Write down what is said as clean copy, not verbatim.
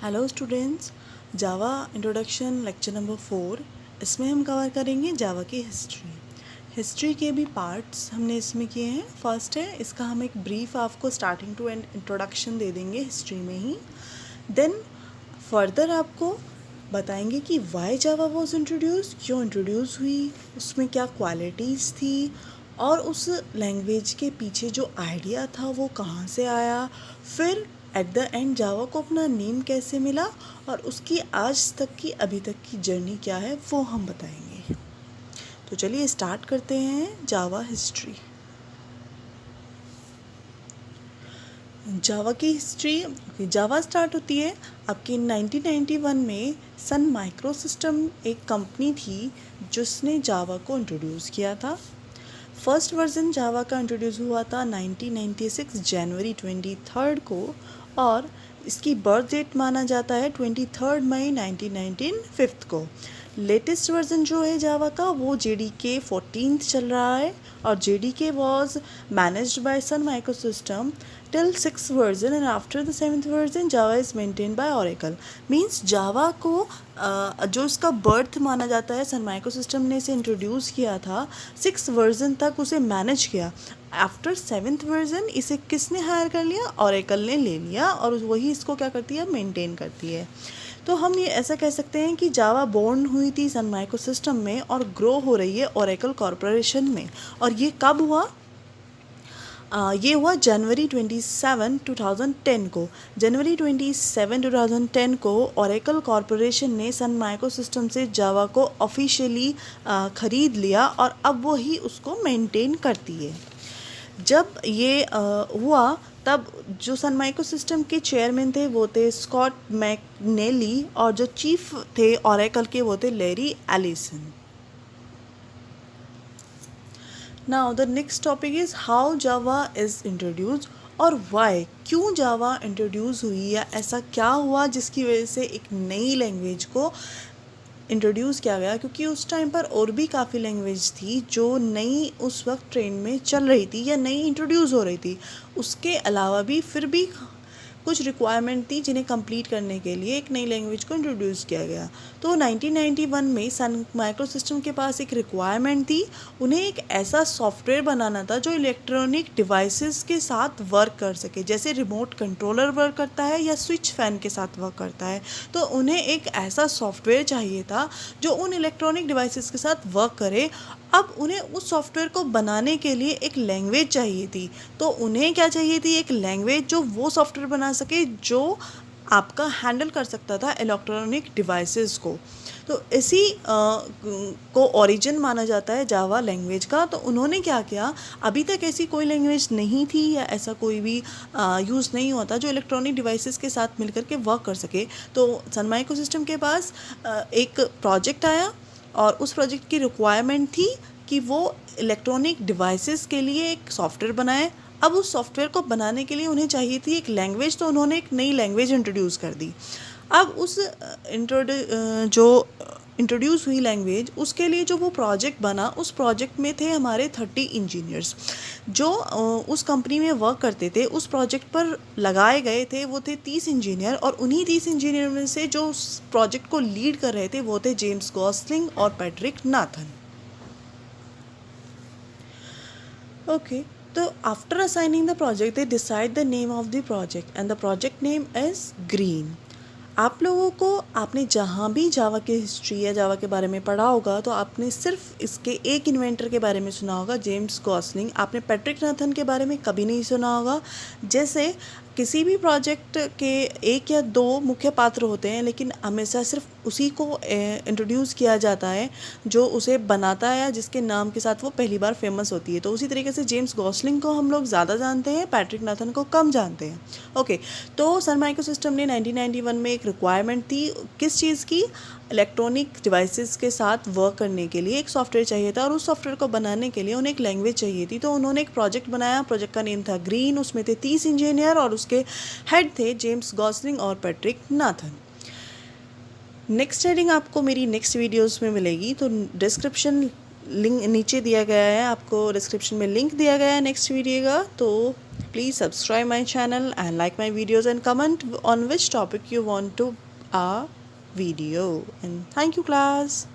Hello students, जावा introduction lecture number 4। इसमें हम cover करेंगे जावा की हिस्ट्री के भी पार्ट्स हमने इसमें किए हैं। फर्स्ट है इसका हम एक ब्रीफ आपको स्टार्टिंग टू एंड इंट्रोडक्शन दे देंगे हिस्ट्री में ही। देन फर्दर आपको बताएंगे कि वाई जावा वॉज इंट्रोड्यूस, क्यों इंट्रोड्यूस हुई, उसमें क्या क्वालिटीज़ थी और उस लैंग्वेज के पीछे जो आइडिया था वो कहाँ से आया। फिर एट द एंड जावा को अपना नेम कैसे मिला और उसकी आज तक की अभी तक की जर्नी क्या है वो हम बताएंगे। तो चलिए स्टार्ट करते हैं जावा हिस्ट्री। जावा की हिस्ट्री, जावा स्टार्ट होती है आपकी 1991 में। सन माइक्रो सिस्टम एक कंपनी थी जिसने जावा को इंट्रोड्यूस किया था। फर्स्ट वर्जन जावा का इंट्रोड्यूस हुआ था 1996 जनवरी 23 को और इसकी बर्थ डेट माना जाता है 23 मई 1995 को। लेटेस्ट वर्जन जो है जावा का वो JDK 14 चल रहा है और JDK was managed by Sun Micro System till 6th version and after the 7th version Java is maintained by Oracle। Means Java को जो इसका बर्थ माना जाता है, सन माइक्रो सिस्टम ने इसे इंट्रोड्यूस किया था, 6th वर्जन तक उसे मैनेज किया। आफ्टर 7th वर्जन इसे किसने हायर कर लिया? Oracle ने ले लिया और वही इसको क्या करती है, मेंटेन करती है। तो हम ये ऐसा कह सकते हैं कि जावा बोर्न हुई थी सन माइक्रो सिस्टम में और ग्रो हो रही है Oracle कॉरपोरेशन में। और ये कब हुआ? ये हुआ जनवरी 27, 2010 को। जनवरी 27, 2010 को ओरेकल कॉरपोरेशन ने सन माइक्रो सिस्टम से जावा को ऑफिशियली ख़रीद लिया और अब वो ही उसको मेंटेन करती है। जब ये हुआ तब जो सन माइक्रो सिस्टम के चेयरमैन थे वो थे स्कॉट मैकनेली और जो चीफ थे ओरेकल के वो थे Larry Ellison. Now the next topic is how Java is introduced और why, क्यों जावा इंट्रोड्यूस हुई या ऐसा क्या हुआ जिसकी वजह से एक नई लैंग्वेज को इंट्रोड्यूस किया गया। क्योंकि उस टाइम पर और भी काफ़ी लैंग्वेज थी जो नई उस वक्त ट्रेंड में चल रही थी या नई इंट्रोड्यूस हो रही थी। उसके अलावा भी फिर भी कुछ रिक्वायरमेंट थी जिन्हें कंप्लीट करने के लिए एक नई लैंग्वेज को इंट्रोड्यूस किया गया। तो 1991 में सन माइक्रो सिस्टम के पास एक रिक्वायरमेंट थी, उन्हें एक ऐसा सॉफ्टवेयर बनाना था जो इलेक्ट्रॉनिक डिवाइसेस के साथ वर्क कर सके, जैसे रिमोट कंट्रोलर वर्क करता है या स्विच फैन के साथ वर्क करता है। तो उन्हें एक ऐसा सॉफ्टवेयर चाहिए था जो उन इलेक्ट्रॉनिक डिवाइसेस के साथ वर्क करे। अब उन्हें उस सॉफ्टवेयर को बनाने के लिए एक लैंग्वेज चाहिए थी। तो उन्हें क्या चाहिए थी? एक लैंग्वेज जो वो सॉफ्टवेयर बना सके जो आपका हैंडल कर सकता था इलेक्ट्रॉनिक डिवाइसेस को। तो इसी को ओरिजिन माना जाता है जावा लैंग्वेज का। तो उन्होंने क्या किया, अभी तक ऐसी कोई लैंग्वेज नहीं थी या ऐसा कोई भी यूज़ नहीं होता जो इलेक्ट्रॉनिक डिवाइसेस के साथ मिलकर के वर्क कर सके। तो सन माइक्रो सिस्टम के पास एक प्रोजेक्ट आया और उस प्रोजेक्ट की रिक्वायरमेंट थी कि वो इलेक्ट्रॉनिक डिवाइसेस के लिए एक सॉफ्टवेयर बनाए। अब उस सॉफ्टवेयर को बनाने के लिए उन्हें चाहिए थी एक लैंग्वेज, तो उन्होंने एक नई लैंग्वेज इंट्रोड्यूस कर दी। अब उस जो इंट्रोड्यूस हुई लैंग्वेज, उसके लिए जो वो प्रोजेक्ट बना, उस प्रोजेक्ट में थे हमारे 30 इंजीनियर्स जो उस कंपनी में वर्क करते थे। उस प्रोजेक्ट पर लगाए गए थे वो थे 30 इंजीनियर और उन्हीं 30 इंजीनियर में से जो उस प्रोजेक्ट को लीड कर रहे थे वो थे जेम्स गॉसलिंग और पैट्रिक नाथन। ओके, तो after assigning the project they decide the name of the project and the project name is green. आप लोगों को, आपने जहाँ भी जावा की हिस्ट्री या जावा के बारे में पढ़ा होगा तो आपने सिर्फ इसके एक इन्वेंटर के बारे में सुना होगा, जेम्स गॉसलिंग। आपने पैट्रिक नाथन के बारे में कभी नहीं सुना होगा। जैसे किसी भी प्रोजेक्ट के एक या दो मुख्य पात्र होते हैं लेकिन हमेशा सिर्फ उसी को इंट्रोड्यूस किया जाता है जो उसे बनाता है या जिसके नाम के साथ वो पहली बार फेमस होती है। तो उसी तरीके से जेम्स गॉसलिंग को हम लोग ज़्यादा जानते हैं, पैट्रिक नाथन को कम जानते हैं। ओके, तो सन माइक्रो सिस्टम ने 1991 में एक रिक्वायरमेंट थी, किस चीज़ की? इलेक्ट्रॉनिक डिवाइसेस के साथ वर्क करने के लिए एक सॉफ्टवेयर चाहिए था और उस सॉफ्टवेयर को बनाने के लिए उन्हें एक लैंग्वेज चाहिए थी। तो उन्होंने एक प्रोजेक्ट बनाया, प्रोजेक्ट का नेम था ग्रीन। उसमें थे 30 इंजीनियर और उसके हेड थे जेम्स गॉसलिंग और पैट्रिक नाथन। नेक्स्ट हेडिंग आपको मेरी नेक्स्ट वीडियोस में मिलेगी, तो डिस्क्रिप्शन लिंक नीचे दिया गया है, आपको डिस्क्रिप्शन में लिंक दिया गया है नेक्स्ट वीडियो का। तो please subscribe my channel and like my videos and comment on which topic you want to a video. And thank you, class.